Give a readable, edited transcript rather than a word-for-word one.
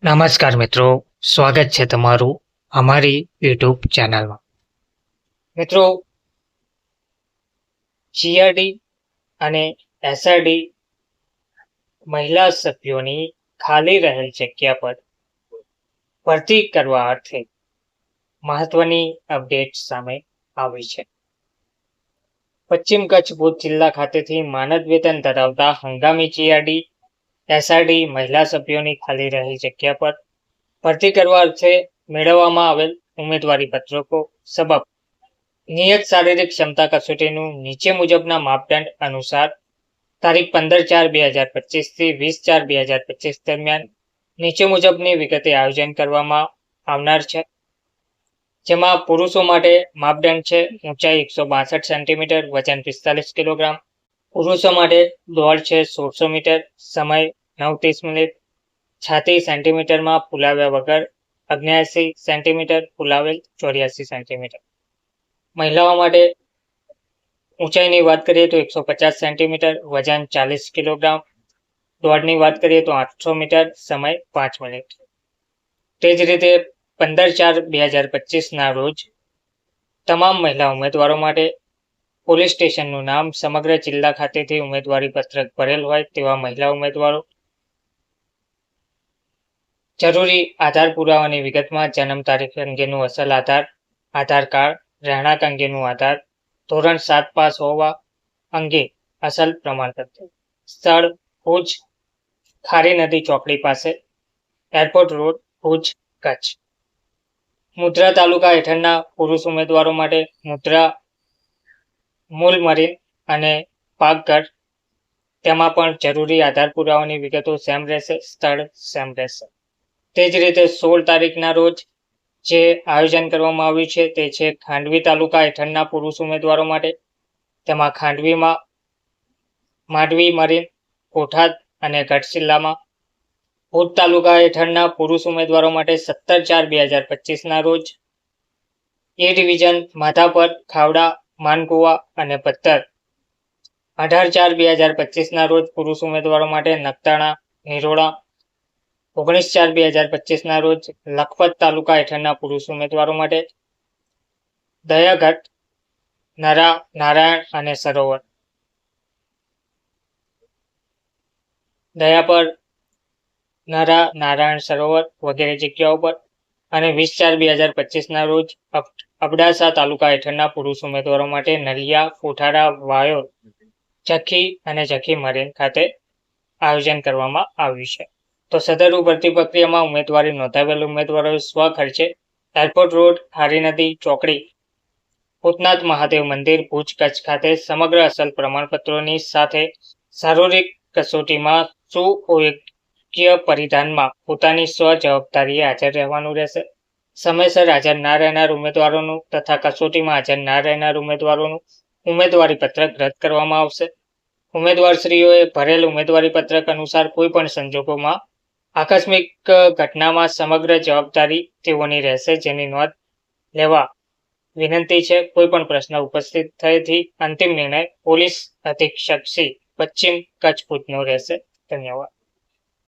નમસ્કાર મિત્રો, સ્વાગત છે તમારું અમારી યુટ્યુબ ચેનલમાં. મિત્રો, જીઆરડી અને એસઆરડી મહિલા સભ્યોની ખાલી રહેલ જગ્યા પર ભરતી કરવા અર્થે મહત્વની અપડેટ સામે આવી છે. પશ્ચિમ કચ્છ ભુજ જિલ્લા ખાતેથી માનદ વેતન ધરાવતા હંગામી જીઆરડી એસઆરડી મહિલા સભ્યોની ખાલી રહેલ જગ્યા પર ભરતી કરવા અર્થે મેળવવામાં આવેલ ઉમેદવારી પત્રકો સબબ નિયત શારીરિક ક્ષમતા કસોટીનું નીચે મુજબના માપદંડ અનુસાર તારીખ 15/4/2025 થી 20/4/2025 દરમિયાન નીચે મુજબની વિગતે આયોજન કરવામાં આવનાર છે. જેમાં પુરુષો માટે માપદંડ છે ઊંચાઈ 162 સેન્ટીમીટર, વજન 45 કિલોગ્રામ. પુરુષો માટે દોડ છે 1600 મીટર, સમય 9:30 મિનિટ, છાતી સેન્ટીમીટરમાં ફુલાવ્યા વગર 79 સેન્ટીમીટર, ફુલાવેલ 84 સેન્ટીમીટર. મહિલાઓ માટે ઊંચાઈની વાત કરીએ તો 150 સેન્ટીમીટર, વજન 40 કિલોગ્રામ, દોડની વાત કરીએ તો 800 મીટર, સમય 5 મિનિટ. તે જ રીતે 15/4/2025 ના રોજ તમામ મહિલા ઉમેદવારો માટે પોલીસ સ્ટેશનનું નામ સમગ્ર જિલ્લા ખાતેથી ઉમેદવારી પત્રક ભરેલ હોય તેવા મહિલા ઉમેદવારો જરૂરી આધાર પુરાવાની વિગતમાં જન્મ તારીખ અંગેનું અસલ આધાર કાર્ડ, રહેણાંક અંગેનું આધાર, ધોરણ 7 પાસ હોવા અંગે અસલ પ્રમાણપત્ર, સ્થળ ભુજ ખારી નદી ચોકડી પાસે, એરપોર્ટ રોડ, ભુજ, કચ્છ. મુદ્રા તાલુકા હેઠળના પુરુષ ઉમેદવારો માટે મુદ્રા, મૂલ મરીન અને પાકઘર, તેમાં પણ જરૂરી આધાર પુરાવાની વિગતો સેમ રહેશે, સ્થળ સેમ રહેશે. તે જ રીતે 16 તારીખના રોજ જે આયોજન કરવામાં આવ્યું છે તે છે ખાંડવી તાલુકા હેઠળના પુરુષ ઉમેદવારો માટે. તેમાં ખાંડવીમાં માંડવી મરીન, કોઠાદ અને ગઢ જિલ્લામાં. ભુજ તાલુકા હેઠળના પુરુષ ઉમેદવારો માટે 17/4/2025 ના રોજ એ ડિવિઝન માધાપર, ખાવડા, માનકુવા અને પત્તર. 18/4/2025 ના રોજ પુરુષ ઉમેદવારો માટે નખત્રાણા, નિરોણા. 19/4/2025 ના રોજ લખપત તાલુકા હેઠળના પુરુષ ઉમેદવારો માટે દયાગઢ, નરા, નારાયણ અને સરોવર. દયાપર, નરા, નારાયણ સરોવર વગેરે જગ્યાઓ પર. અને 20/4/2025 ના રોજ અબડાસા તાલુકા હેઠળના પુરુષ ઉમેદવારો માટે નલિયા, કોઠારા, વાયોર, જખી અને જખી મરીન ખાતે આયોજન કરવામાં આવ્યું છે. તો સદરુ ભરતી પ્રક્રિયામાં ઉમેદવારી નોંધાવેલ ઉમેદવારોએ સ્વખર્ચે એરપોર્ટ રોડ, ખારી નદી ચોકડી, ભૂતનાથ મહાદેવ મંદિર, ભુજ, કચ્છ ખાતે સમગ્ર અસલ પ્રમાણપત્રોની સાથે શારીરિક કસોટીમાં સુયોગ્ય પરિધાનમાં પોતાની સ્વ જવાબદારીએ હાજર રહેવાનું રહેશે. સમયસર હાજર ના રહેનાર ઉમેદવારોનું તથા કસોટીમાં હાજર ના રહેનાર ઉમેદવારોનું ઉમેદવારી પત્રક રદ કરવામાં આવશે. ઉમેદવારશ્રીઓએ ભરેલ ઉમેદવારી પત્રક અનુસાર કોઈ પણ સંજોગોમાં આકસ્મિક ઘટનામાં સમગ્ર જવાબદારી તેઓની રહેશે, જેની નોંધ લેવા વિનંતી છે. કોઈ પણ પ્રશ્ન ઉપસ્થિત થયેથી અંતિમ નિર્ણય પોલીસ અધિક્ષક શ્રી પશ્ચિમ કચ્છ ભુજનો રહેશે. ધન્યવાદ.